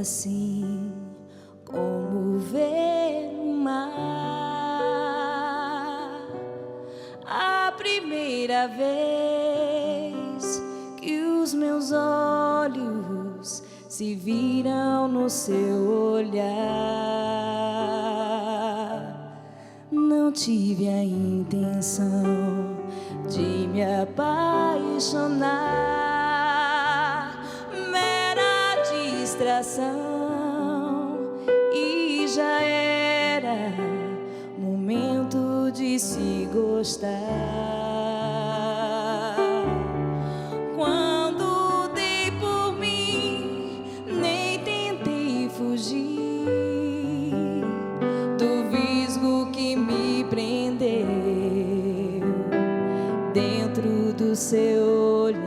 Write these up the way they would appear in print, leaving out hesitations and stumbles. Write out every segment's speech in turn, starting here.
assim como ver o mar. A primeira vez que os meus olhos se viram no seu olhar, não tive a intenção de me apaixonar, mera distração, e já era momento de se gostar. Quando dei por mim, nem tentei fugir do visgo que me prendeu dentro do seu olhar.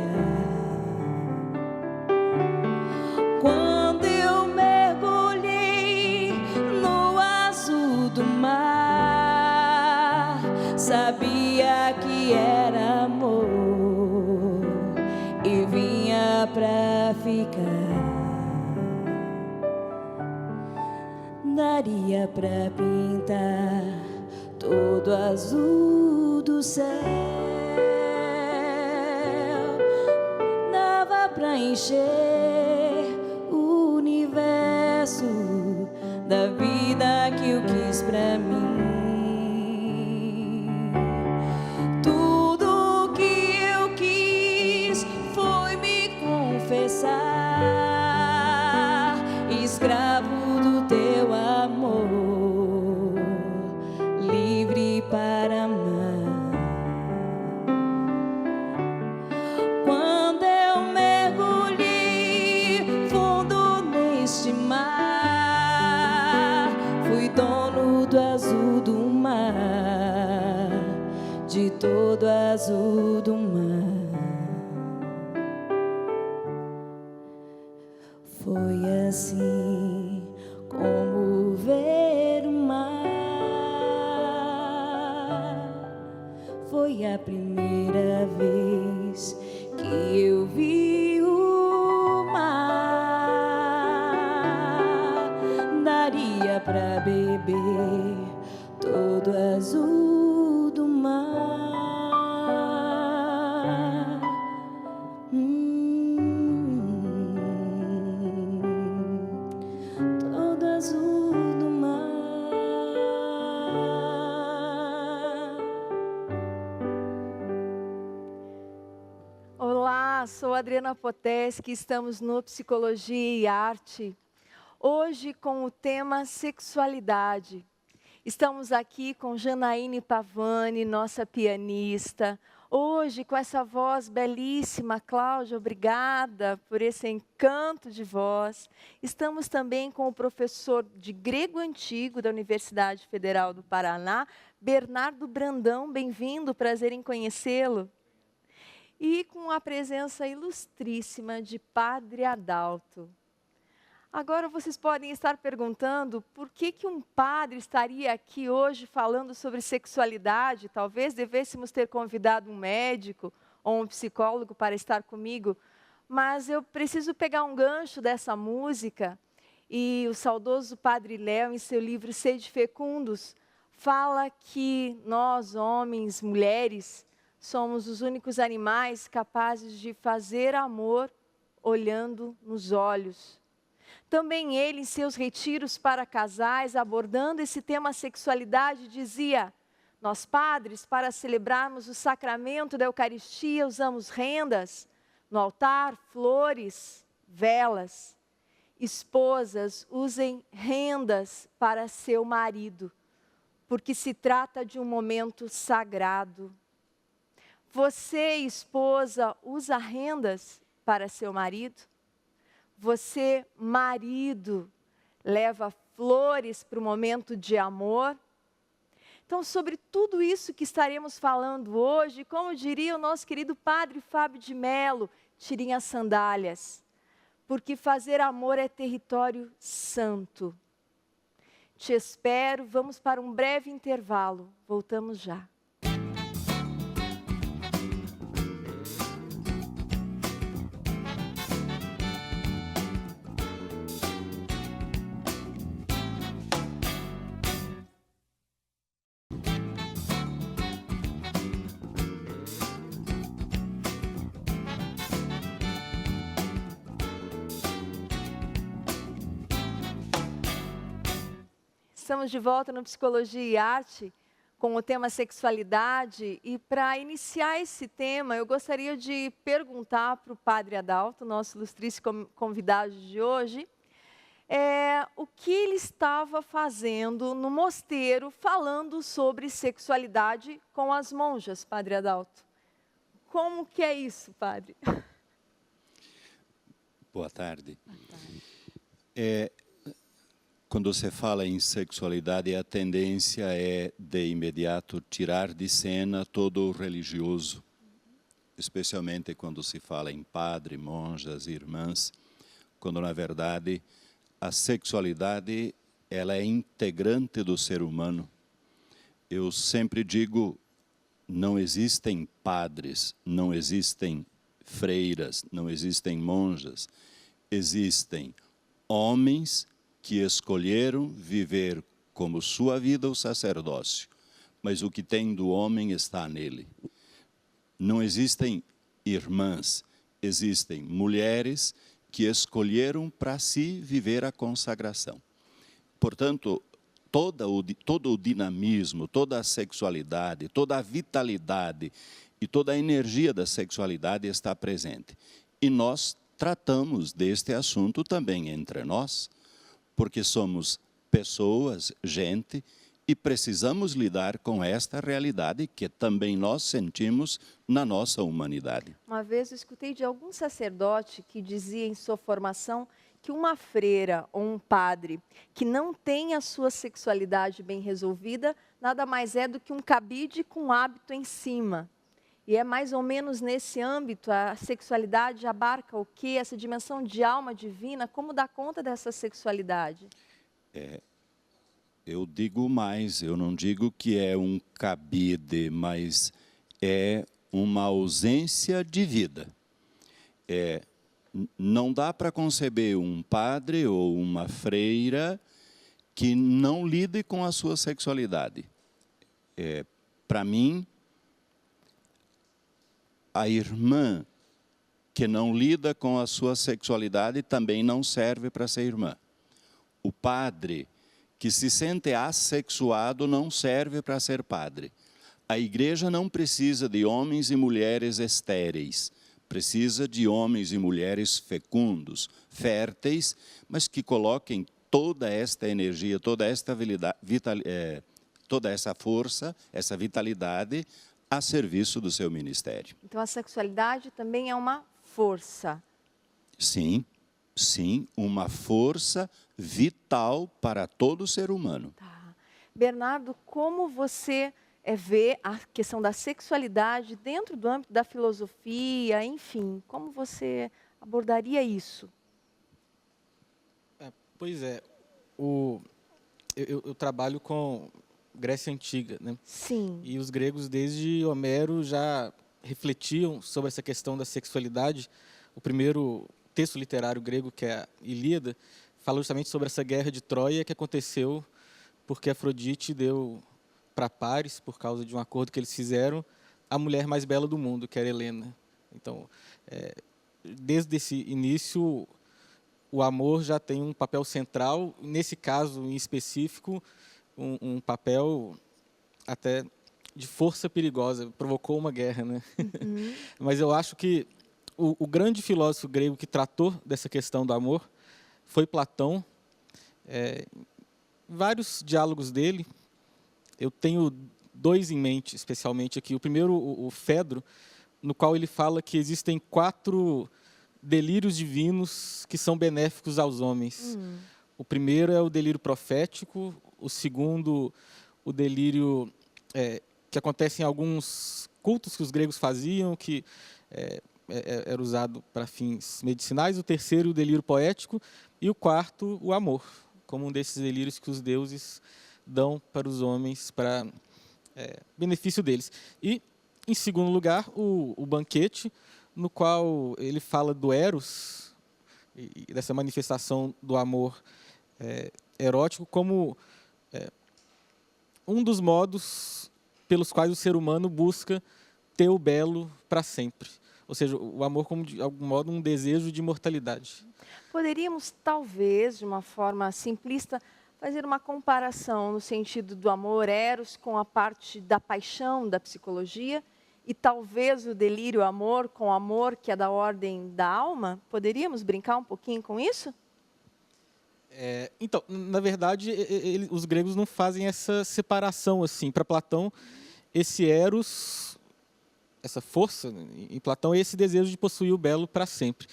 Quando eu mergulhei no azul do mar, sabia que era amor e vinha pra ficar. Daria pra pintar todo azul do céu, dava pra encher o universo da vida que eu quis pra mim. Tudo que eu quis foi me confessar, escravo do teu amor, livre para amar. Quando eu mergulhei fundo neste mar, fui dono do azul do mar, de todo azul do mar. Foi assim como ver o mar. Foi a primeira vez que eu vi o mar. Daria pra beber todo azul do mar. Todo azul do mar. Olá, sou Adriana Poteschi, estamos no Psicologia e Arte, hoje com o tema sexualidade. Estamos aqui com Janaíne Pavani, nossa pianista, hoje com essa voz belíssima. Cláudia, obrigada por esse encanto de voz. Estamos também com o professor de grego antigo da Universidade Federal do Paraná, Bernardo Brandão, bem-vindo, prazer em conhecê-lo. E com a presença ilustríssima de Padre Adalto. Agora vocês podem estar perguntando por que um padre estaria aqui hoje falando sobre sexualidade. Talvez devêssemos ter convidado um médico ou um psicólogo para estar comigo, mas eu preciso pegar um gancho dessa música, e o saudoso Padre Léo, em seu livro Sede Fecundos, fala que nós, homens, mulheres, somos os únicos animais capazes de fazer amor olhando nos olhos. Também ele, em seus retiros para casais, abordando esse tema sexualidade, dizia: nós padres, para celebrarmos o sacramento da Eucaristia, usamos rendas, no altar, flores, velas. Esposas, usem rendas para seu marido, porque se trata de um momento sagrado. Você, esposa, usa rendas para seu marido? Você, marido, leva flores para o momento de amor? Então, sobre tudo isso que estaremos falando hoje, como diria o nosso querido Padre Fábio de Mello, tirem as sandálias, porque fazer amor é território santo. Te espero, vamos para um breve intervalo, voltamos já. Estamos de volta no Psicologia e Arte com o tema sexualidade. E para iniciar esse tema, eu gostaria de perguntar para o Padre Adalto, nosso ilustríssimo convidado de hoje, o que ele estava fazendo no mosteiro falando sobre sexualidade com as monjas, Padre Adalto. Como que é isso, Padre? Boa tarde. Quando se fala em sexualidade, a tendência é, de imediato, tirar de cena todo o religioso, especialmente quando se fala em padre, monjas, irmãs, quando, na verdade, a sexualidade ela é integrante do ser humano. Eu sempre digo, não existem padres, não existem freiras, não existem monjas, existem homens que escolheram viver como sua vida o sacerdócio, mas o que tem do homem está nele. Não existem irmãs, existem mulheres que escolheram para si viver a consagração. Portanto, todo o dinamismo, toda a sexualidade, toda a vitalidade e toda a energia da sexualidade está presente. E nós tratamos deste assunto também entre nós, porque somos pessoas, gente, e precisamos lidar com esta realidade que também nós sentimos na nossa humanidade. Uma vez eu escutei de algum sacerdote que dizia em sua formação que uma freira ou um padre que não tem a sua sexualidade bem resolvida, nada mais é do que um cabide com hábito em cima. E é mais ou menos nesse âmbito, a sexualidade abarca o quê? Essa dimensão de alma divina, como dar conta dessa sexualidade? Eu digo mais, eu não digo que é um cabide, mas é uma ausência de vida. Não dá para conceber um padre ou uma freira que não lide com a sua sexualidade. Para mim, a irmã que não lida com a sua sexualidade também não serve para ser irmã. O padre que se sente assexuado não serve para ser padre. A igreja não precisa de homens e mulheres estéreis, precisa de homens e mulheres fecundos, férteis, mas que coloquem toda esta energia, toda essa força, essa vitalidade a serviço do seu ministério. Então a sexualidade também é uma força. Sim, sim, uma força vital para todo ser humano. Tá. Bernardo, como você vê a questão da sexualidade dentro do âmbito da filosofia, enfim, como você abordaria isso? Pois é, eu trabalho com Grécia Antiga, né? Sim. E os gregos, desde Homero, já refletiam sobre essa questão da sexualidade. O primeiro texto literário grego, que é a Ilíada, fala justamente sobre essa guerra de Troia que aconteceu porque Afrodite deu para Paris, por causa de um acordo que eles fizeram, a mulher mais bela do mundo, que era Helena. Então, desde esse início, o amor já tem um papel central, nesse caso em específico, um papel até de força perigosa, provocou uma guerra, né? Uhum. Mas eu acho que o grande filósofo grego que tratou dessa questão do amor foi Platão. Vários diálogos dele, eu tenho dois em mente, especialmente aqui. O primeiro, o Fedro, no qual ele fala que existem 4 delírios divinos que são benéficos aos homens. O primeiro é o delírio profético, o segundo, o delírio que acontece em alguns cultos que os gregos faziam, que era usado para fins medicinais. O terceiro, o delírio poético. E o quarto, o amor, como um desses delírios que os deuses dão para os homens, para benefício deles. E, em segundo lugar, o banquete, no qual ele fala do eros, e dessa manifestação do amor erótico, como um dos modos pelos quais o ser humano busca ter o belo para sempre. Ou seja, o amor como, de algum modo, um desejo de imortalidade. Poderíamos, talvez, de uma forma simplista, fazer uma comparação no sentido do amor eros com a parte da paixão da psicologia e talvez o delírio amor com o amor que é da ordem da alma? Poderíamos brincar um pouquinho com isso? Então, na verdade, os gregos não fazem essa separação assim. Para Platão, esse eros, essa força em Platão é esse desejo de possuir o belo para sempre.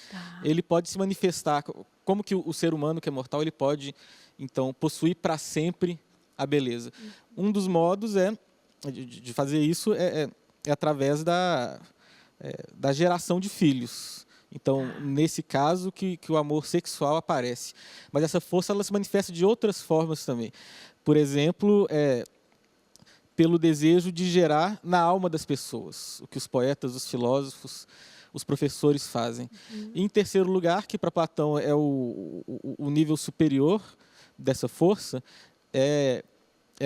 Ele pode se manifestar, como que o ser humano que é mortal, ele pode, então, possuir para sempre a beleza. Um dos modos de fazer isso é através da geração de filhos. Então, nesse caso, que o amor sexual aparece. Mas essa força ela se manifesta de outras formas também. Por exemplo, pelo desejo de gerar na alma das pessoas, o que os poetas, os filósofos, os professores fazem. E, em terceiro lugar, que para Platão é o nível superior dessa força, é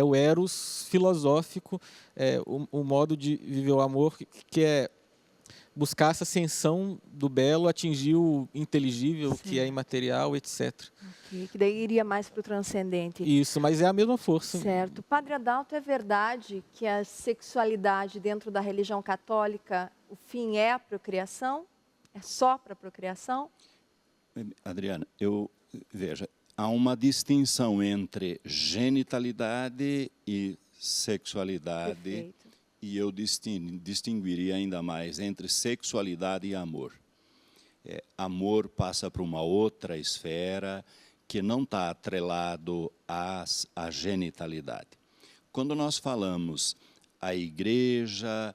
o eros filosófico, o modo de viver o amor, que é buscar essa ascensão do belo, atingir o inteligível, que é imaterial, etc. Okay, que daí iria mais para o transcendente. Isso, mas é a mesma força. Certo. Padre Adalto, é verdade que a sexualidade dentro da religião católica, o fim é a procriação? É só para a procriação? Adriana, veja, há uma distinção entre genitalidade e sexualidade. Perfeito. E eu distinguiria ainda mais entre sexualidade e amor. Amor passa para uma outra esfera que não está atrelado à genitalidade. Quando nós falamos a igreja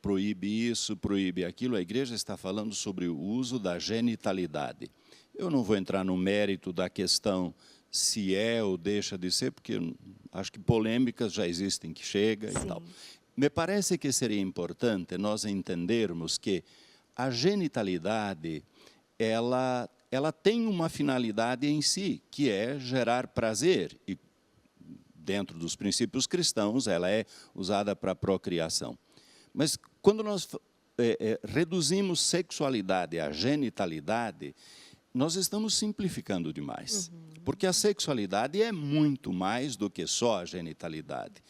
proíbe isso, proíbe aquilo, a igreja está falando sobre o uso da genitalidade. Eu não vou entrar no mérito da questão se é ou deixa de ser, porque acho que polêmicas já existem que chega e tal. Me parece que seria importante nós entendermos que a genitalidade, ela tem uma finalidade em si, que é gerar prazer. E dentro dos princípios cristãos, ela é usada para a procriação. Mas quando nós reduzimos sexualidade à genitalidade, nós estamos simplificando demais. Porque a sexualidade é muito mais do que só a genitalidade.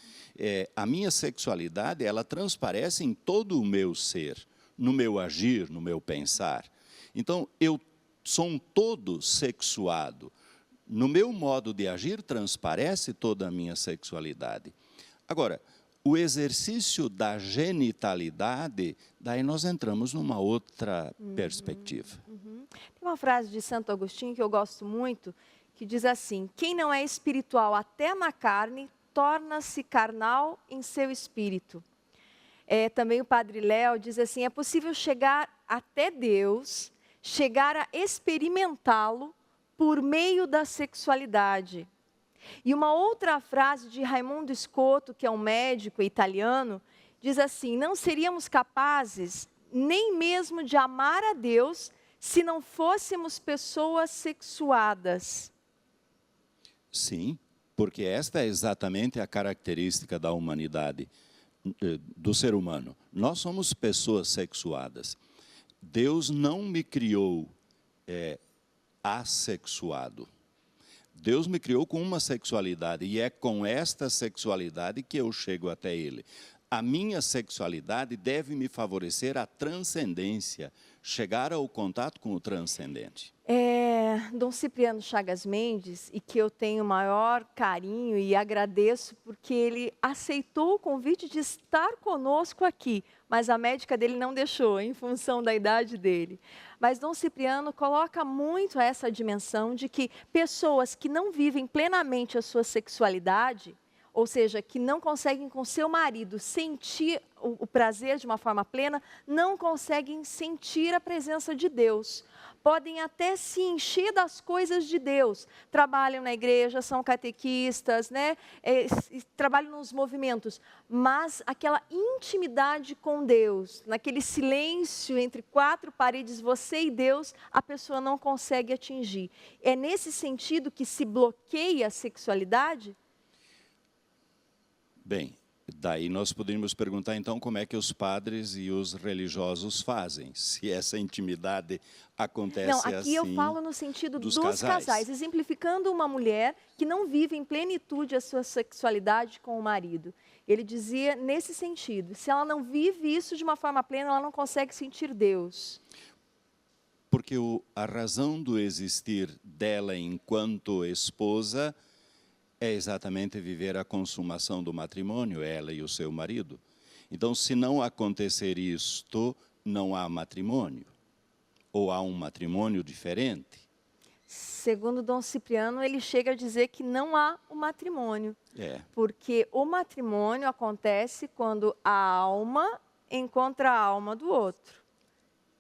A minha sexualidade, ela transparece em todo o meu ser, no meu agir, no meu pensar. Então, eu sou um todo sexuado. No meu modo de agir, transparece toda a minha sexualidade. Agora, o exercício da genitalidade, daí nós entramos numa outra perspectiva. Tem uma frase de Santo Agostinho que eu gosto muito, que diz assim: quem não é espiritual até na carne, torna-se carnal em seu espírito. Também o Padre Léo diz assim: é possível chegar até Deus, chegar a experimentá-lo por meio da sexualidade. E uma outra frase de Raimundo Scotto, que é um médico italiano, diz assim: não seríamos capazes nem mesmo de amar a Deus se não fôssemos pessoas sexuadas. Sim, porque esta é exatamente a característica da humanidade, do ser humano. Nós somos pessoas sexuadas. Deus não me criou assexuado. Deus me criou com uma sexualidade e é com esta sexualidade que eu chego até Ele. A minha sexualidade deve me favorecer a transcendência, chegar ao contato com o transcendente. Dom Cipriano Chagas Mendes, e que eu tenho o maior carinho e agradeço porque ele aceitou o convite de estar conosco aqui, mas a médica dele não deixou, em função da idade dele. Mas Dom Cipriano coloca muito essa dimensão de que pessoas que não vivem plenamente a sua sexualidade, ou seja, que não conseguem com seu marido sentir o prazer de uma forma plena, não conseguem sentir a presença de Deus. Podem até se encher das coisas de Deus, trabalham na igreja, são catequistas, né? Trabalham nos movimentos, mas aquela intimidade com Deus, naquele silêncio entre quatro paredes, você e Deus, a pessoa não consegue atingir. É nesse sentido que se bloqueia a sexualidade? Bem, Daí nós poderíamos perguntar, então, como é que os padres e os religiosos fazem, se essa intimidade acontece assim. Não, aqui eu falo no sentido dos casais, exemplificando uma mulher que não vive em plenitude a sua sexualidade com o marido. Ele dizia nesse sentido, se ela não vive isso de uma forma plena, ela não consegue sentir Deus. Porque a razão do existir dela enquanto esposa é exatamente viver a consumação do matrimônio, ela e o seu marido. Então, se não acontecer isto, não há matrimônio. Ou há um matrimônio diferente. Segundo Dom Cipriano, ele chega a dizer que não há o matrimônio. Porque o matrimônio acontece quando a alma encontra a alma do outro.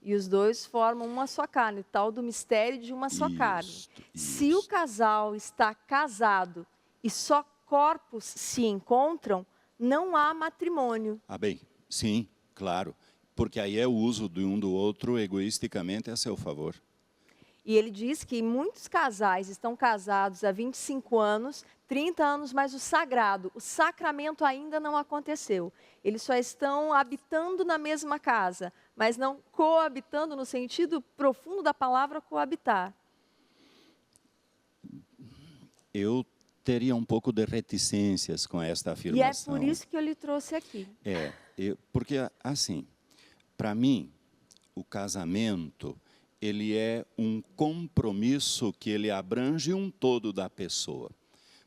E os dois formam uma só carne, tal do mistério de uma só carne. Se o casal está casado e só corpos se encontram, não há matrimônio. Ah, bem, sim, claro. Porque aí é o uso de um do outro egoisticamente a seu favor. E ele diz que muitos casais estão casados há 25 anos, 30 anos, mas o sagrado, o sacramento ainda não aconteceu. Eles só estão habitando na mesma casa, mas não coabitando no sentido profundo da palavra coabitar. Eu teria um pouco de reticências com esta afirmação. E é por isso que eu lhe trouxe aqui. Porque assim, para mim, o casamento, ele é um compromisso que ele abrange um todo da pessoa.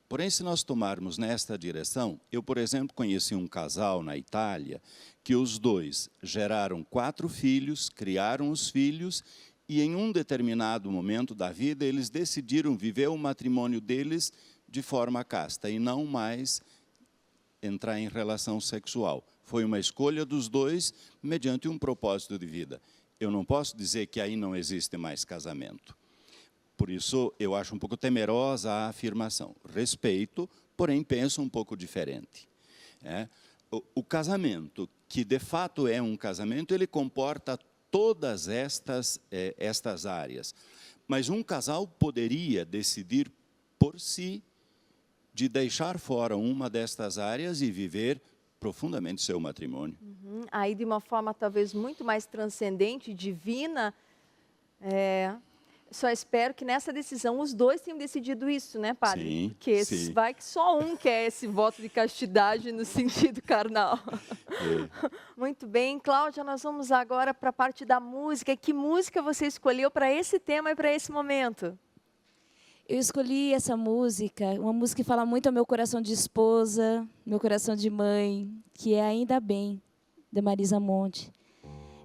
Porém, se nós tomarmos nesta direção, eu, por exemplo, conheci um casal na Itália, que os dois geraram 4 filhos, criaram os filhos, e em um determinado momento da vida, eles decidiram viver o matrimônio deles de forma casta, e não mais entrar em relação sexual. Foi uma escolha dos dois, mediante um propósito de vida. Eu não posso dizer que aí não existe mais casamento. Por isso, eu acho um pouco temerosa a afirmação. Respeito, porém penso um pouco diferente. O casamento, que de fato é um casamento, ele comporta todas estas áreas. Mas um casal poderia decidir por si de deixar fora uma destas áreas e viver profundamente seu matrimônio. Aí, de uma forma talvez muito mais transcendente, divina, só espero que nessa decisão os dois tenham decidido isso, né, padre? Sim, porque sim. vai que só um quer esse voto de castidade no sentido carnal. Muito bem, Cláudia, nós vamos agora para a parte da música. Que música você escolheu para esse tema e para esse momento? Eu escolhi essa música, uma música que fala muito ao meu coração de esposa, meu coração de mãe, que é Ainda Bem, de Marisa Monte.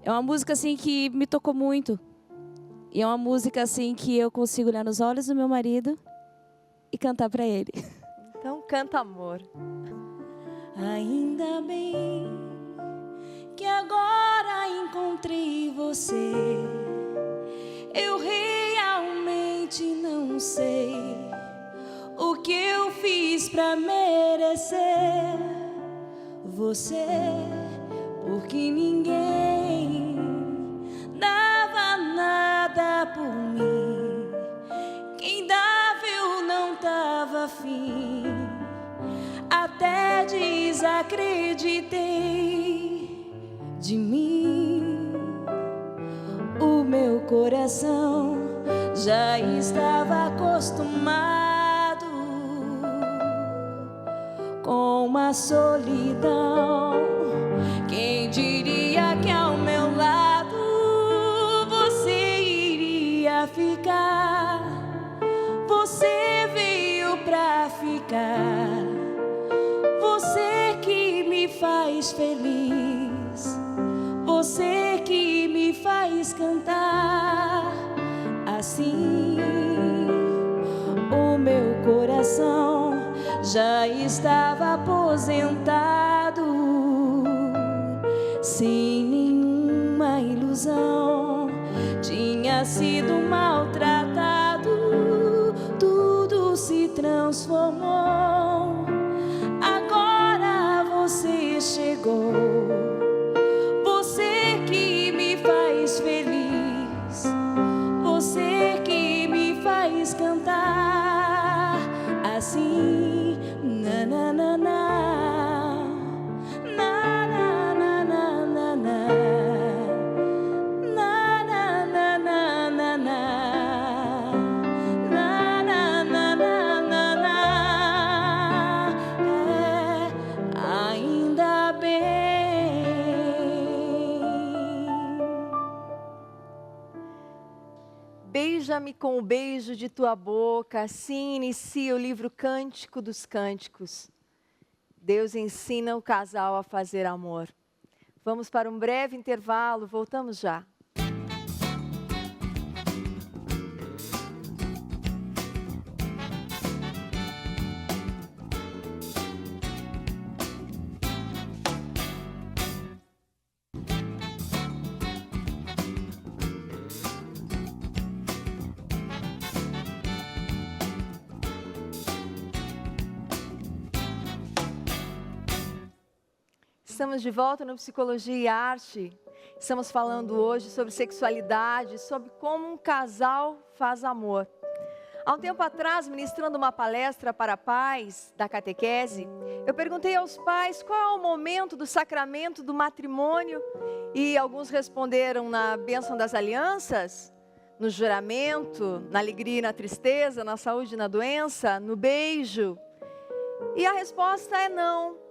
É uma música assim que me tocou muito. E é uma música assim que eu consigo olhar nos olhos do meu marido e cantar para ele. Então canta, amor. Ainda bem que agora encontrei você. Eu realmente não sei o que eu fiz pra merecer você, porque ninguém dava nada por mim. Quem dava eu não tava afim, até desacreditei de mim. O meu coração já estava acostumado com uma solidão. Quem diria que ao meu lado você iria ficar? Você veio pra ficar. Você que me faz feliz. Você que me faz cantar assim. O meu coração já estava aposentado, sem nenhuma ilusão. Tinha sido maltratado, tudo se transformou. Agora você chegou. Você que me faz feliz. Você que me faz cantar assim, na na na na, Beija-me com o beijo de tua boca, assim inicia o livro Cântico dos Cânticos. Deus ensina o casal a fazer amor. Vamos para um breve intervalo, voltamos já. Estamos de volta no Psicologia e Arte. Estamos falando hoje sobre sexualidade, sobre como um casal faz amor. Há um tempo atrás, ministrando uma palestra para pais da catequese, eu perguntei aos pais qual é o momento do sacramento do matrimônio e alguns responderam na bênção das alianças, no juramento, na alegria e na tristeza, na saúde e na doença, no beijo. E a resposta é não.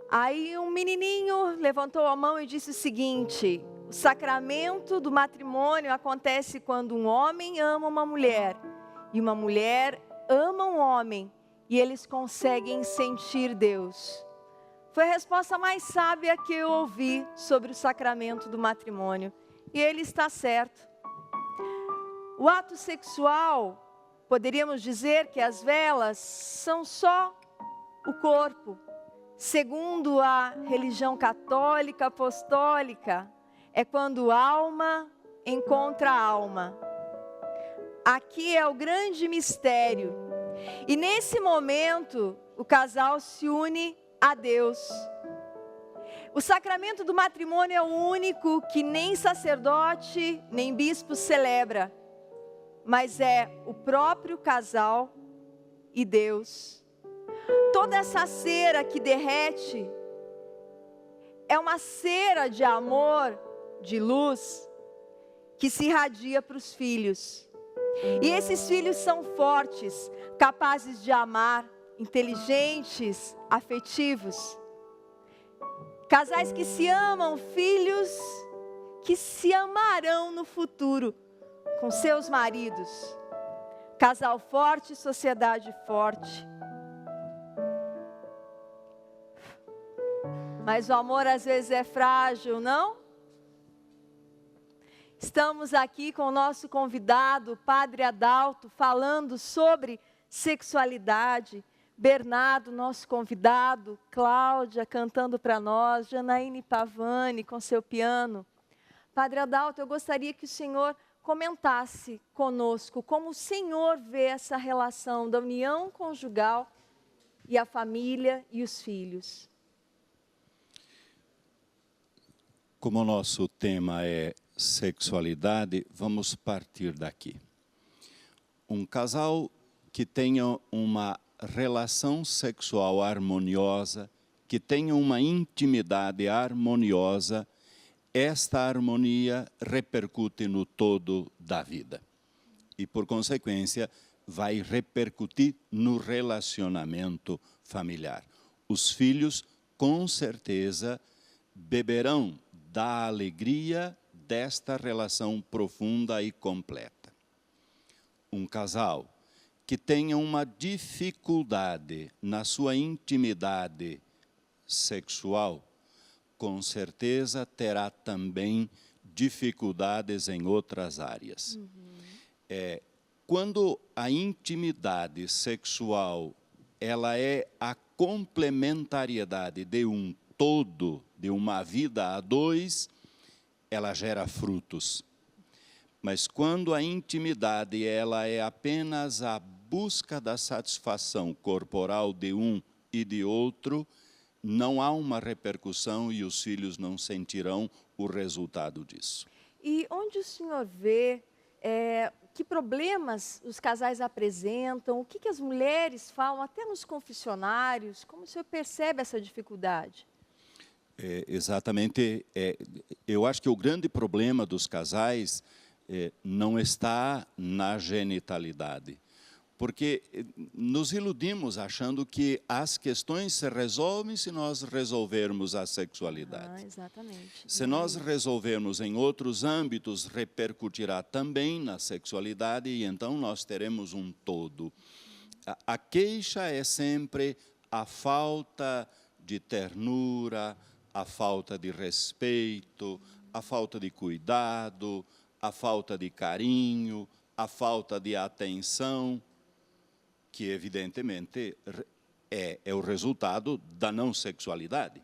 Aí um menininho levantou a mão e disse o seguinte: o sacramento do matrimônio acontece quando um homem ama uma mulher e uma mulher ama um homem e eles conseguem sentir Deus. Foi a resposta mais sábia que eu ouvi sobre o sacramento do matrimônio. E ele está certo. O ato sexual, poderíamos dizer que as velas são só o corpo. Segundo a religião católica apostólica, é quando alma encontra alma. Aqui é o grande mistério. E nesse momento, o casal se une a Deus. O sacramento do matrimônio é o único que nem sacerdote, nem bispo celebra, mas é o próprio casal e Deus. Toda essa cera que derrete é uma cera de amor, de luz, que se irradia para os filhos. E esses filhos são fortes, capazes de amar, inteligentes, afetivos. Casais que se amam, filhos que se amarão no futuro com seus maridos. Casal forte, sociedade forte. Mas o amor às vezes é frágil, não? Estamos aqui com o nosso convidado, o Padre Adalto, falando sobre sexualidade. Bernardo, nosso convidado, Cláudia cantando para nós, Janaíne Pavani com seu piano. Padre Adalto, eu gostaria que o senhor comentasse conosco como o senhor vê essa relação da união conjugal e a família e os filhos. Como o nosso tema é sexualidade, vamos partir daqui. Um casal que tenha uma relação sexual harmoniosa, que tenha uma intimidade harmoniosa, esta harmonia repercute no todo da vida. E, por consequência, vai repercutir no relacionamento familiar. Os filhos, com certeza, beberão da alegria desta relação profunda e completa. Um casal que tenha uma dificuldade na sua intimidade sexual, com certeza terá também dificuldades em outras áreas. Quando a intimidade sexual ela é a complementariedade de um todo, de uma vida a dois, ela gera frutos. Mas quando a intimidade ela é apenas a busca da satisfação corporal de um e de outro, não há uma repercussão e os filhos não sentirão o resultado disso. E onde o senhor vê que problemas os casais apresentam, o que as mulheres falam, até nos confessionários, como o senhor percebe essa dificuldade? Exatamente, eu acho que o grande problema dos casais não está na genitalidade. Porque nos iludimos achando que as questões se resolvem se nós resolvermos a sexualidade. Exatamente. Se nós resolvermos em outros âmbitos, repercutirá também na sexualidade e então nós teremos um todo. A queixa é sempre a falta de ternura, a falta de respeito, a falta de cuidado, a falta de carinho, a falta de atenção, que evidentemente é o resultado da não sexualidade.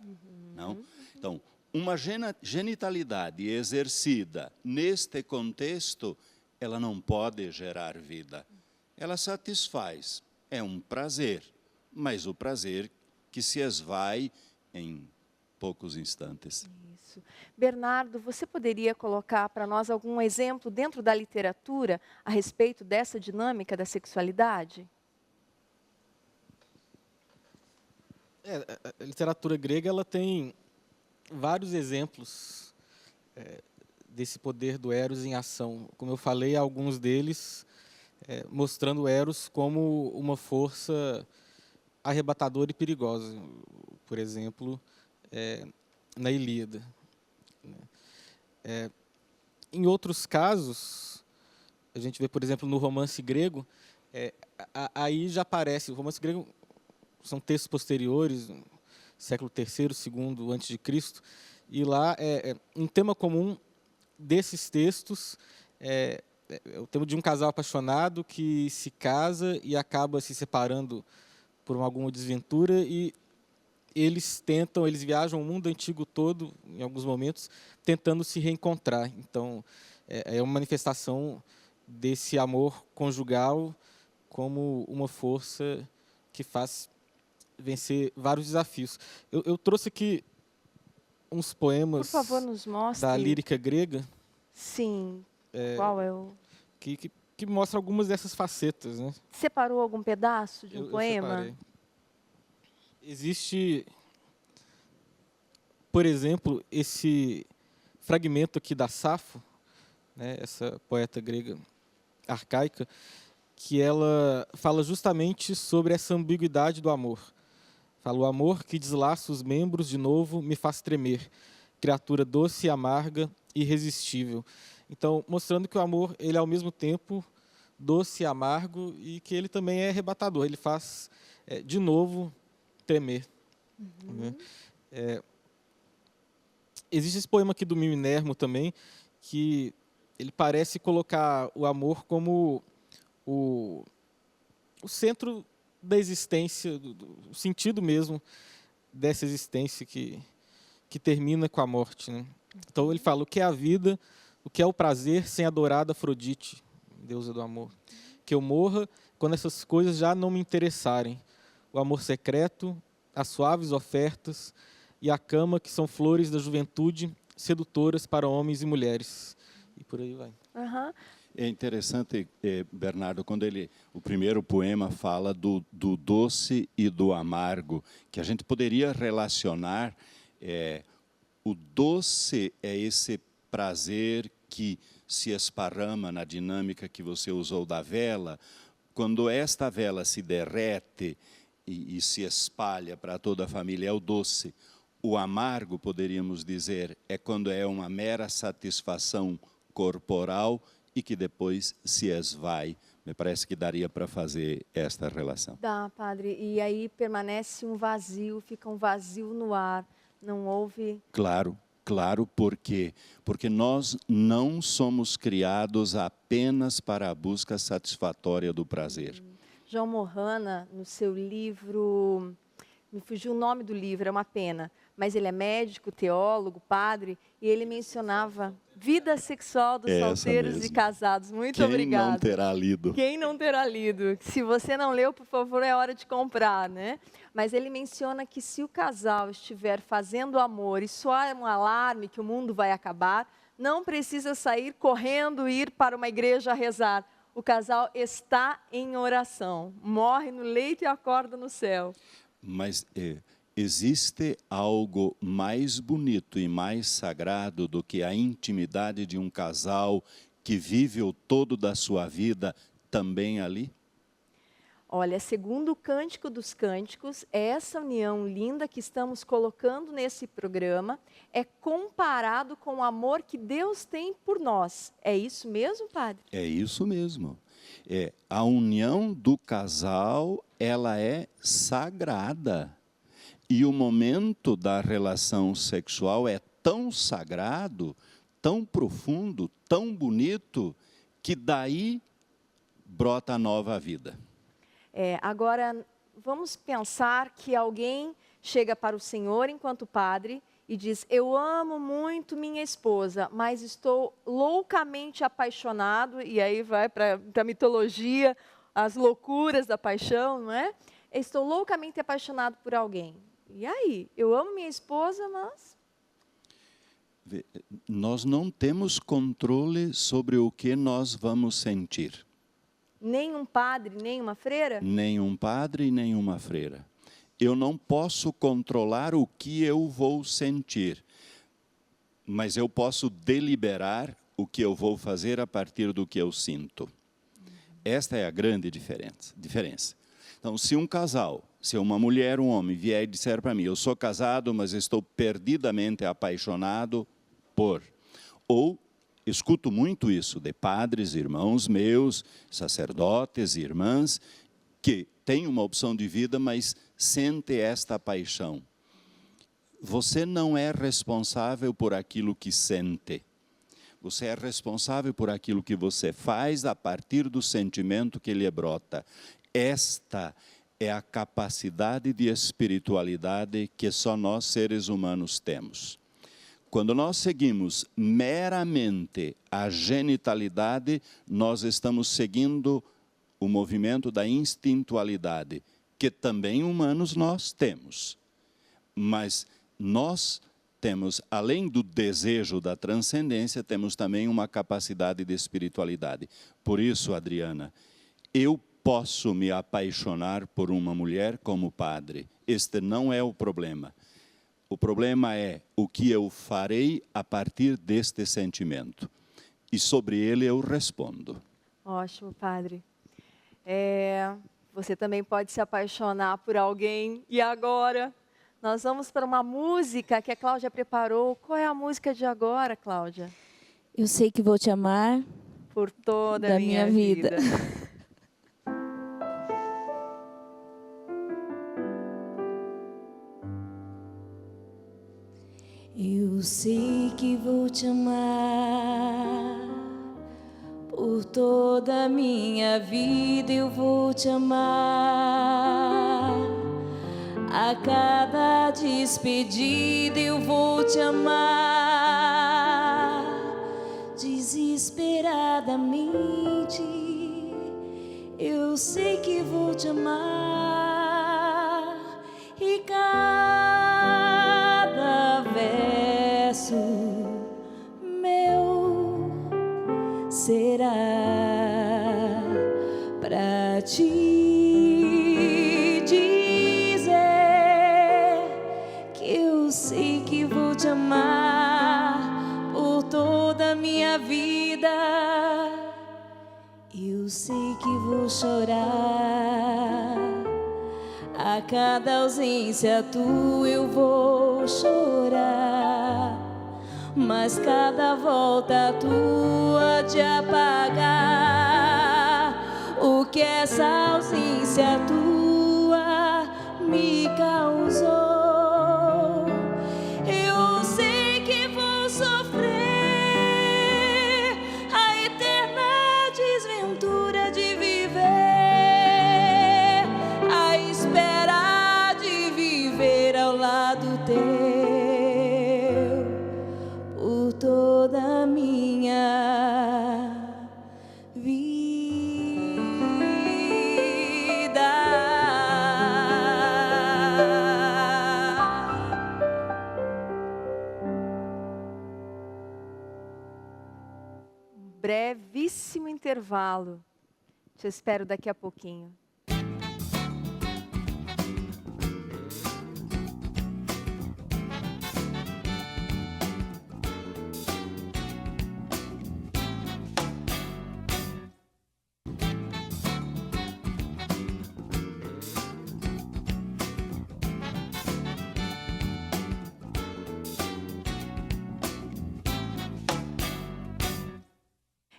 Não? Então, uma genitalidade exercida neste contexto, ela não pode gerar vida. Ela satisfaz, é um prazer, mas o prazer que se esvai em poucos instantes. Isso. Bernardo, você poderia colocar para nós algum exemplo dentro da literatura a respeito dessa dinâmica da sexualidade? A literatura grega ela tem vários exemplos desse poder do Eros em ação. Como eu falei, alguns deles mostrando o Eros como uma força arrebatadora e perigosa. Por exemplo, na Ilíada. Em outros casos, a gente vê, por exemplo, no romance grego, aí já aparece, o romance grego são textos posteriores, século III, II a.C., e lá um tema comum desses textos é o tema de um casal apaixonado que se casa e acaba se separando por alguma desventura e eles viajam o mundo antigo todo, em alguns momentos, tentando se reencontrar. Então, é uma manifestação desse amor conjugal como uma força que faz vencer vários desafios. Eu trouxe aqui uns poemas Por favor, nos mostre. da lírica grega. Sim. Qual é o... Que mostra algumas dessas facetas, né? Separou algum pedaço de um poema? Eu separei. Existe, por exemplo, esse fragmento aqui da Safo, né, essa poeta grega arcaica, que ela fala justamente sobre essa ambiguidade do amor. Fala, o amor que deslaça os membros de novo me faz tremer, criatura doce e amarga, irresistível. Então, mostrando que o amor, ele é ao mesmo tempo doce e amargo e que ele também é arrebatador, ele faz, de novo, tremer. Né? Existe esse poema aqui do Minermo também, que ele parece colocar o amor como o centro da existência, o sentido mesmo dessa existência que termina com a morte. Né? Então ele fala, o que é a vida, o que é o prazer sem a adorada Afrodite, deusa do amor. Que eu morra quando essas coisas já não me interessarem. O amor secreto, as suaves ofertas e a cama que são flores da juventude, sedutoras para homens e mulheres. E por aí vai. Uhum. É interessante, Bernardo, quando o primeiro poema fala do doce e do amargo, que a gente poderia relacionar, o doce é esse prazer que se esparrama na dinâmica que você usou da vela, quando esta vela se derrete e se espalha para toda a família, é o doce. O amargo, poderíamos dizer, é quando é uma mera satisfação corporal e que depois se esvai. Me parece que daria para fazer esta relação. Dá, padre. E aí permanece um vazio, fica um vazio no ar. Não houve... Claro, porque nós não somos criados apenas para a busca satisfatória do prazer. João Mohana, no seu livro... Me fugiu o nome do livro, é uma pena. Mas ele é médico, teólogo, padre, e ele mencionava vida sexual dos solteiros mesmo. e casados. Muito Quem obrigada. não terá lido? Quem não terá lido? Se você não leu, por favor, é hora de comprar, né? Mas ele menciona que se o casal estiver fazendo amor e soar um alarme que o mundo vai acabar, não precisa sair correndo e ir para uma igreja a rezar. O casal está em oração, morre no leito e acorda no céu. Mas existe algo mais bonito e mais sagrado do que a intimidade de um casal que vive o todo da sua vida também ali? Olha, segundo o Cântico dos Cânticos, essa união linda que estamos colocando nesse programa é comparado com o amor que Deus tem por nós. É isso mesmo, padre? É isso mesmo. A união do casal, ela é sagrada. E o momento da relação sexual é tão sagrado, tão profundo, tão bonito, que daí brota a nova vida. Agora, vamos pensar que alguém chega para o Senhor enquanto padre e diz: eu amo muito minha esposa, mas estou loucamente apaixonado, e aí vai para a mitologia, as loucuras da paixão, não é? Estou loucamente apaixonado por alguém. E aí? Eu amo minha esposa, mas... Nós não temos controle sobre o que nós vamos sentir. Nem um padre, nem uma freira? Nem um padre e nem uma freira. Eu não posso controlar o que eu vou sentir, mas eu posso deliberar o que eu vou fazer a partir do que eu sinto. Esta é a grande diferença. Então, se um casal, se uma mulher, um homem vier e disser para mim: eu sou casado, mas estou perdidamente apaixonado por... Ou escuto muito isso de padres, irmãos meus, sacerdotes, irmãs, que têm uma opção de vida, mas sente esta paixão. Você não é responsável por aquilo que sente. Você é responsável por aquilo que você faz a partir do sentimento que lhe brota. Esta é a capacidade de espiritualidade que só nós, seres humanos, temos. Quando nós seguimos meramente a genitalidade, nós estamos seguindo o movimento da instintualidade, que também humanos nós temos. Mas nós temos, além do desejo da transcendência, temos também uma capacidade de espiritualidade. Por isso, Adriana, eu posso me apaixonar por uma mulher como padre. Este não é o problema. O problema é o que eu farei a partir deste sentimento. E sobre ele eu respondo. Ótimo, padre. Você também pode se apaixonar por alguém. E agora, nós vamos para uma música que a Cláudia preparou. Qual é a música de agora, Cláudia? Eu sei que vou te amar por toda da a minha vida. Eu sei que vou te amar por toda a minha vida. Eu vou te amar a cada despedida. Eu vou te amar desesperadamente. Eu sei que vou te amar e cada verso meu será pra te dizer que eu sei que vou te amar por toda a minha vida. Eu sei que vou chorar a cada ausência tua. Eu vou chorar, mas cada volta tua de apagar o que essa ausência tua me causou. Eu sei que vou sofrer a eterna desventura de viver, a espera de viver ao lado teu por toda a minha vida. Brevíssimo intervalo. Te espero daqui a pouquinho.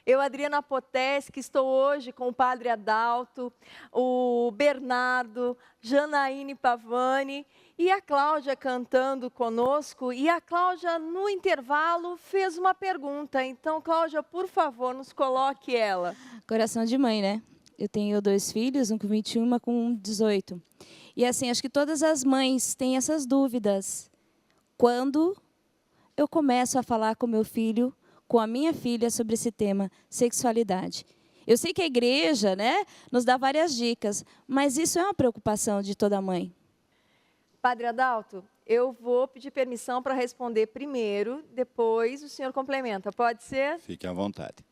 Eu, Adriana Poteschi, estou hoje com o Padre Adalto, o Bernardo, Janaíne Pavani e a Cláudia cantando conosco. E a Cláudia, no intervalo, fez uma pergunta. Então, Cláudia, por favor, nos coloque ela. Coração de mãe, né? Eu tenho 2 filhos, um com 21 e uma com 18. E assim, acho que todas as mães têm essas dúvidas. Quando eu começo a falar com meu filho, com a minha filha, sobre esse tema, sexualidade? Eu sei que a igreja, né, nos dá várias dicas, mas isso é uma preocupação de toda mãe. Padre Adalto, eu vou pedir permissão para responder primeiro, depois o senhor complementa. Pode ser? Fique à vontade.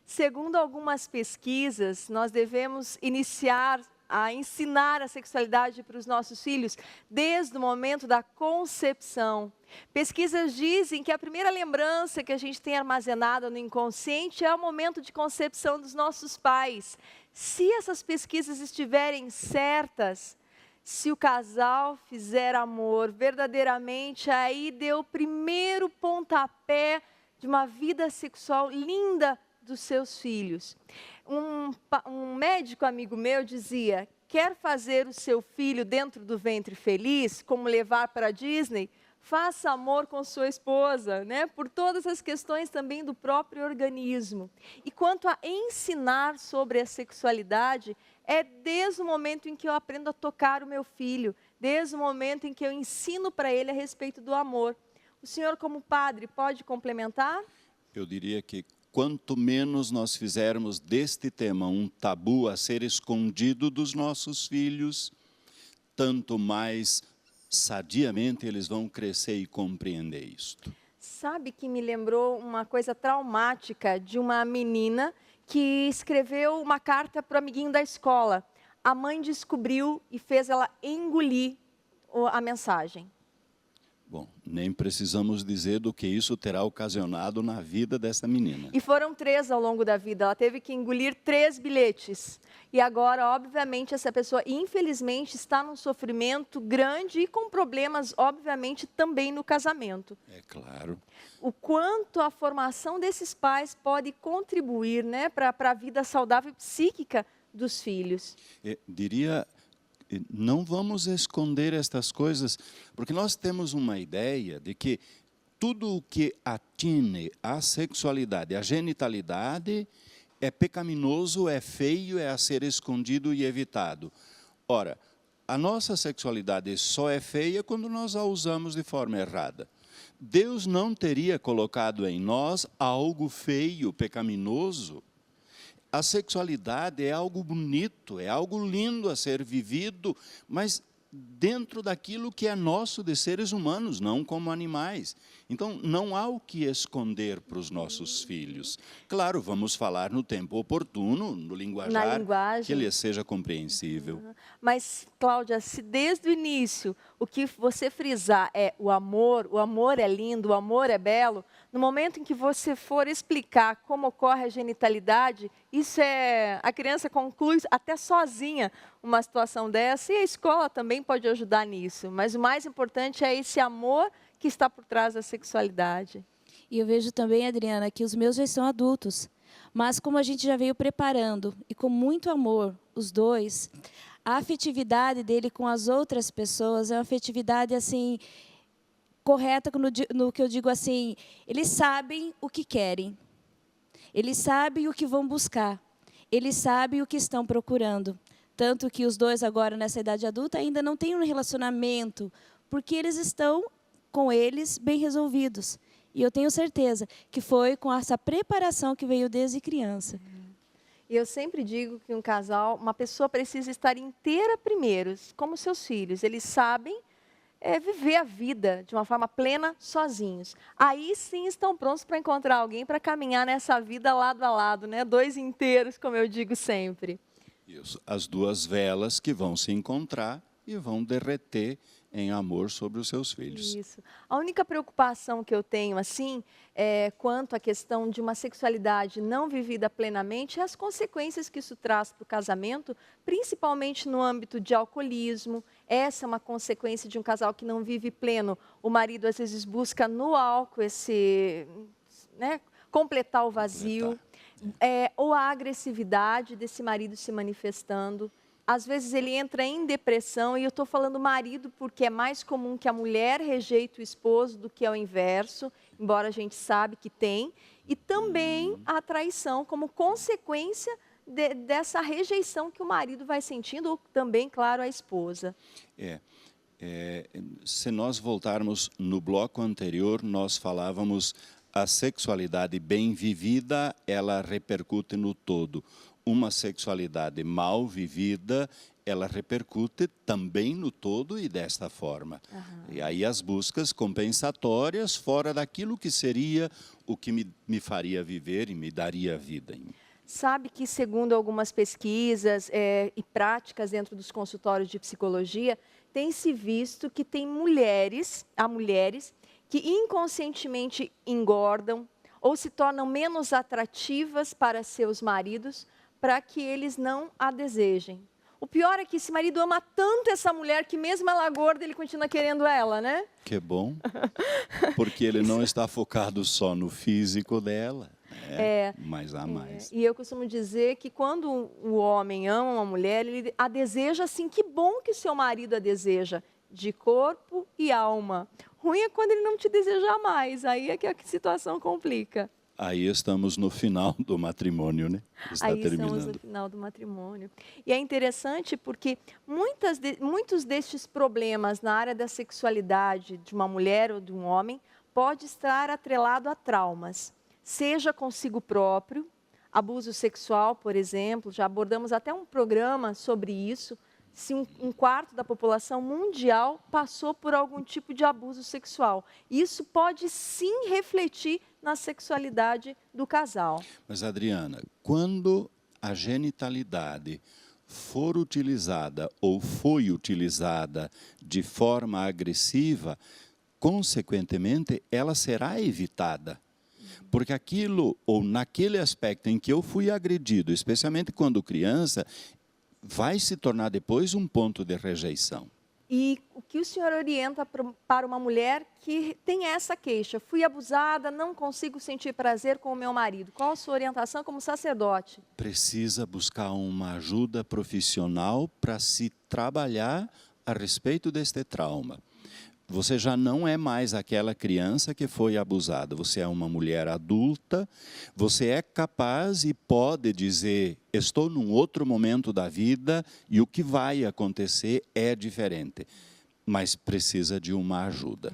Segundo algumas pesquisas, nós devemos iniciar a ensinar a sexualidade para os nossos filhos desde o momento da concepção. Pesquisas dizem que a primeira lembrança que a gente tem armazenada no inconsciente é o momento de concepção dos nossos pais. Se essas pesquisas estiverem certas, se o casal fizer amor verdadeiramente, aí deu o primeiro pontapé de uma vida sexual linda dos seus filhos. Um médico amigo meu dizia: quer fazer o seu filho dentro do ventre feliz, como levar para a Disney? Faça amor com sua esposa, né? Por todas as questões também do próprio organismo. E quanto a ensinar sobre a sexualidade, é desde o momento em que eu aprendo a tocar o meu filho, desde o momento em que eu ensino para ele a respeito do amor. O senhor, como padre, pode complementar? Eu diria que quanto menos nós fizermos deste tema um tabu a ser escondido dos nossos filhos, tanto mais sadiamente eles vão crescer e compreender isto. Sabe que me lembrou uma coisa traumática de uma menina que escreveu uma carta para o amiguinho da escola. A mãe descobriu e fez ela engolir a mensagem. Bom, nem precisamos dizer do que isso terá ocasionado na vida dessa menina. E foram 3 ao longo da vida, ela teve que engolir 3 bilhetes. E agora, obviamente, essa pessoa, infelizmente, está num sofrimento grande e com problemas, obviamente, também no casamento. É claro. O quanto a formação desses pais pode contribuir, né, para a vida saudável e psíquica dos filhos. Diria, não vamos esconder estas coisas, porque nós temos uma ideia de que tudo o que atine à sexualidade, à genitalidade, é pecaminoso, é feio, é a ser escondido e evitado. Ora, a nossa sexualidade só é feia quando nós a usamos de forma errada. Deus não teria colocado em nós algo feio, pecaminoso. A sexualidade é algo bonito, é algo lindo a ser vivido, mas dentro daquilo que é nosso de seres humanos, não como animais. Então, não há o que esconder para os nossos filhos. Claro, vamos falar no tempo oportuno, no linguajar, que lhes seja compreensível. Mas, Cláudia, se desde o início o que você frisar é o amor é lindo, o amor é belo, no momento em que você for explicar como ocorre a genitalidade, a criança conclui até sozinha uma situação dessa, e a escola também pode ajudar nisso. Mas o mais importante é esse amor que está por trás da sexualidade. E eu vejo também, Adriana, que os meus já são adultos. Mas como a gente já veio preparando, e com muito amor, os dois, a afetividade dele com as outras pessoas é uma afetividade, assim, correta no que eu digo assim, eles sabem o que querem. Eles sabem o que vão buscar. Eles sabem o que estão procurando. Tanto que os dois agora, nessa idade adulta, ainda não têm um relacionamento, porque eles estão com eles bem resolvidos. E eu tenho certeza que foi com essa preparação que veio desde criança. E eu sempre digo que um casal, uma pessoa precisa estar inteira primeiro, como seus filhos. Eles sabem viver a vida de uma forma plena sozinhos. Aí sim estão prontos para encontrar alguém para caminhar nessa vida lado a lado, né? 2 inteiros, como eu digo sempre. Isso. As 2 velas que vão se encontrar e vão derreter em amor sobre os seus filhos. Isso. A única preocupação que eu tenho, assim, quanto à questão de uma sexualidade não vivida plenamente, é as consequências que isso traz para o casamento, principalmente no âmbito de alcoolismo. Essa é uma consequência de um casal que não vive pleno. O marido, às vezes, busca no álcool completar o vazio. ou a agressividade desse marido se manifestando. Às vezes ele entra em depressão, e eu estou falando marido porque é mais comum que a mulher rejeite o esposo do que ao inverso, embora a gente sabe que tem. E também a traição como consequência dessa rejeição que o marido vai sentindo, ou também, claro, a esposa. Se nós voltarmos no bloco anterior, nós falávamos a sexualidade bem vivida, ela repercute no todo. Uma sexualidade mal vivida, ela repercute também no todo e desta forma. E aí as buscas compensatórias fora daquilo que seria o que me faria viver e me daria vida. Sabe que, segundo algumas pesquisas e práticas dentro dos consultórios de psicologia, tem-se visto que há mulheres que inconscientemente engordam ou se tornam menos atrativas para seus maridos, para que eles não a desejem. O pior é que esse marido ama tanto essa mulher que mesmo ela gorda, ele continua querendo ela, né? Que bom, porque ele não está focado só no físico dela, né? Mas há mais. E eu costumo dizer que quando o homem ama uma mulher, ele a deseja assim, que bom que seu marido a deseja, de corpo e alma. Ruim é quando ele não te deseja mais, aí é que a situação complica. Aí estamos no final do matrimônio, né? Estamos no final do matrimônio. E é interessante porque muitos destes problemas na área da sexualidade de uma mulher ou de um homem pode estar atrelado a traumas, seja consigo próprio, abuso sexual, por exemplo, já abordamos até um programa sobre isso. Se um quarto da população mundial passou por algum tipo de abuso sexual. Isso pode sim refletir na sexualidade do casal. Mas, Adriana, quando a genitalidade for utilizada ou foi utilizada de forma agressiva, consequentemente, ela será evitada. Porque aquilo, ou naquele aspecto em que eu fui agredido, especialmente quando criança, vai se tornar depois um ponto de rejeição. E o que o senhor orienta para uma mulher que tem essa queixa? Fui abusada, não consigo sentir prazer com o meu marido. Qual a sua orientação como sacerdote? Precisa buscar uma ajuda profissional para se trabalhar a respeito deste trauma. Você já não é mais aquela criança que foi abusada. Você é uma mulher adulta, você é capaz e pode dizer, estou num outro momento da vida e o que vai acontecer é diferente. Mas precisa de uma ajuda.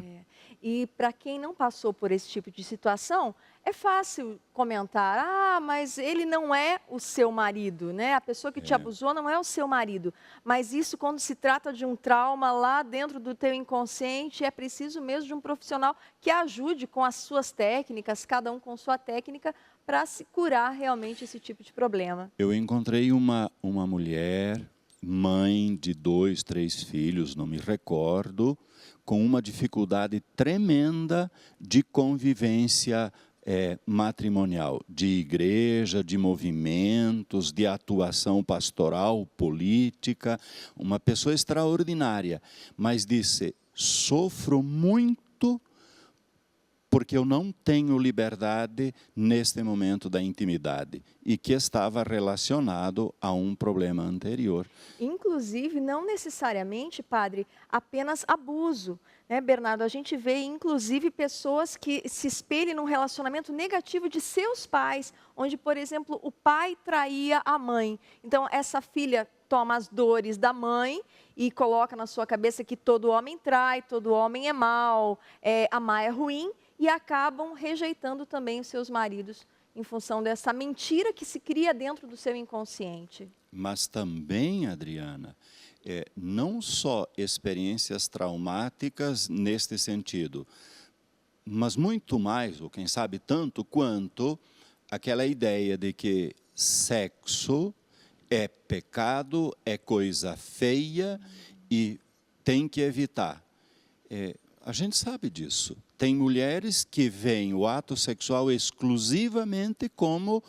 E para quem não passou por esse tipo de situação, é fácil comentar, mas ele não é o seu marido, né? A pessoa que te abusou não é o seu marido. Mas isso, quando se trata de um trauma lá dentro do teu inconsciente, é preciso mesmo de um profissional que ajude com as suas técnicas, cada um com sua técnica, para se curar realmente esse tipo de problema. Eu encontrei uma mulher, mãe de 2, 3 filhos, não me recordo, com uma dificuldade tremenda de convivência matrimonial, de igreja, de movimentos, de atuação pastoral, política, uma pessoa extraordinária, mas disse, sofro muito porque eu não tenho liberdade neste momento da intimidade, e que estava relacionado a um problema anterior. Inclusive, não necessariamente, padre, apenas abuso, né, Bernardo? A gente vê, inclusive, pessoas que se espelham num relacionamento negativo de seus pais, onde, por exemplo, o pai traía a mãe. Então, essa filha toma as dores da mãe e coloca na sua cabeça que todo homem trai, todo homem é mau, amar é ruim, e acabam rejeitando também os seus maridos em função dessa mentira que se cria dentro do seu inconsciente. Mas também, Adriana, não só experiências traumáticas neste sentido, mas muito mais, ou quem sabe tanto quanto, aquela ideia de que sexo é pecado, é coisa feia e tem que evitar. A gente sabe disso. Tem mulheres que veem o ato sexual exclusivamente como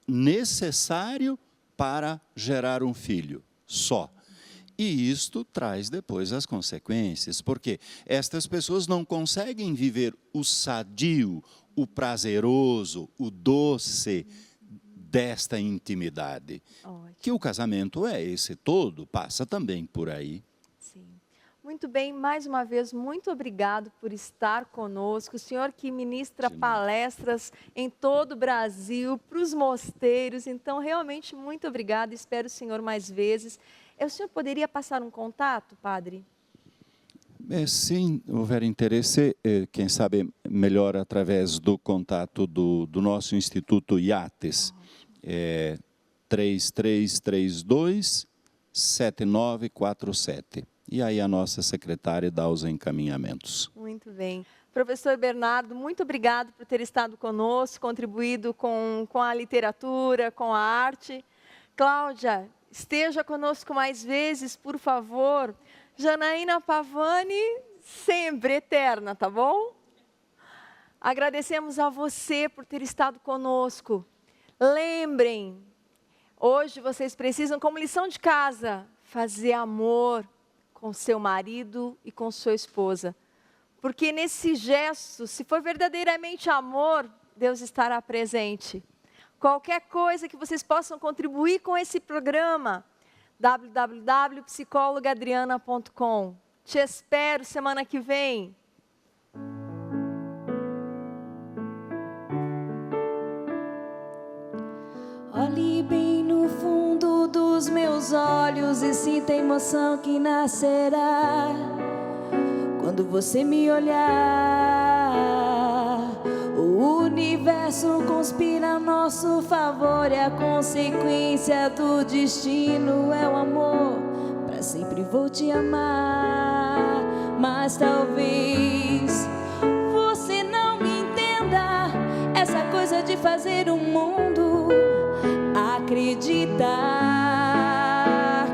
necessário para gerar um filho, só. E isto traz depois as consequências, porque estas pessoas não conseguem viver o sadio, o prazeroso, o doce desta intimidade. Ótimo. Que o casamento é esse todo, passa também por aí. Sim. Muito bem, mais uma vez, muito obrigado por estar conosco. O senhor que ministra De nada. palestras em todo o Brasil, para os mosteiros. Então, realmente, muito obrigado. Espero o senhor mais vezes. O senhor poderia passar um contato, padre? Se houver interesse, quem sabe melhor através do contato do nosso Instituto IATES, 3332-7947. E aí a nossa secretária dá os encaminhamentos. Muito bem. Professor Bernardo, muito obrigado por ter estado conosco, contribuído com a literatura, com a arte. Cláudia, esteja conosco mais vezes, por favor. Janaína Pavani, sempre eterna, tá bom? Agradecemos a você por ter estado conosco. Lembrem, hoje vocês precisam, como lição de casa, fazer amor com seu marido e com sua esposa. Porque nesse gesto, se for verdadeiramente amor, Deus estará presente. Qualquer coisa que vocês possam contribuir com esse programa, www.psicologadriana.com. Te espero semana que vem. Olhe bem no fundo dos meus olhos e sinta a emoção que nascerá quando você me olhar. O universo conspira a nosso favor e a consequência do destino é o amor. Para sempre vou te amar, mas talvez você não entenda essa coisa de fazer o mundo acreditar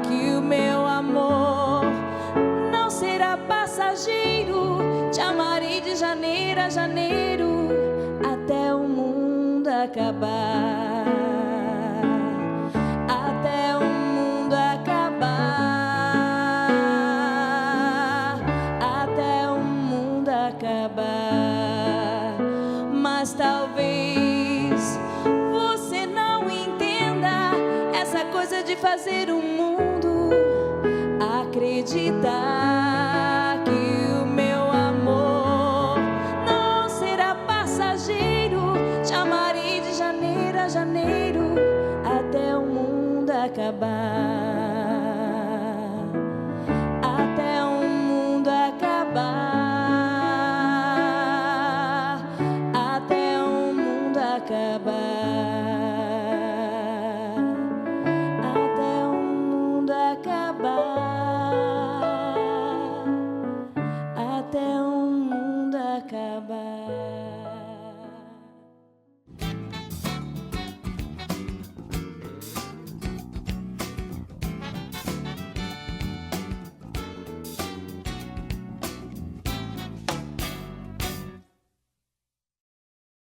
que o meu amor não será passageiro. Te amarei de janeiro a janeiro até o mundo acabar. Até o mundo acabar. Até o mundo acabar. Mas talvez você não entenda essa coisa de fazer o mundo acreditar que o meu amor não será passageiro. Te amarei de janeiro a janeiro até o mundo acabar. Até o mundo acabar. Até o mundo acabar. Até o mundo acabar.